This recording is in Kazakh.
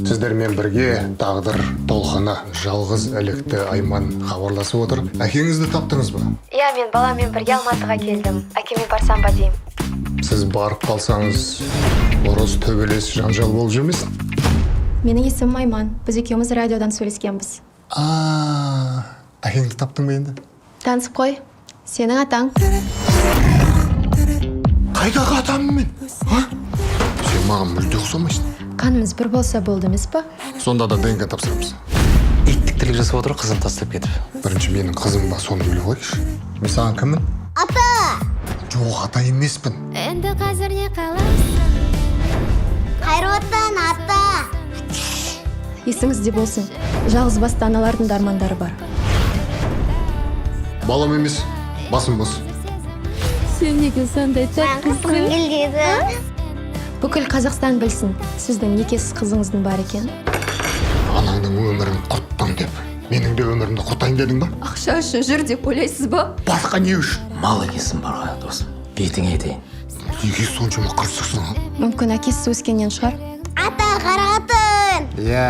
Сіздермен бірге тағдыр толқыны жалғыз ілікті Айман хабарласып отыр. Әкеңізді таптыңыз ба? Иә, мен баламен бірге Алматыға келдім. Әкеме барсам ба деймін. Сіз барып қалсаңыз, ұрыс төбелес жанжал болып жүрмесін? Менің есімім Айман. Біз екеуміз радиодан сөйлескенбіз. Әкеңді таптың ба енді? Танысып қой. Сенің атаң. Қайдағы атамын мен? Сен маған мүлде ұқсамайсың. Қанымыз бір болса болды емес па? Сонда да ДНК тапсырамыз. Иттіктілік жасап отыр, қызын тастап кетіп. Бірінші менің қызым ба, соны біліп қойшы. Мен саған кіммін? Ата! Жоқ, ата емеспін. Енді қазір не қалайсың? Қайраттан ата! Есіңізде болсын. Жалғыз басты аналардың да армандары бар. Балам емес, басым бос. Сен неге сондай Қызым келдеді. Бүкіл Қазақстан білсін, сіздің некесіз қызыңыздың бар екен. Анаңның өмірін құрттың деп, менің де өмірімді құртайын дедің ба? Ақша үшін жүр деп ойлайсыз ба? Басқа не үшін? Мал екенсің барға, досым. Бетіңе етейін. Неге соншама қырсықсың? Мүмкін әкесіз өскеннен шығар. Ата қарағатын! Иә.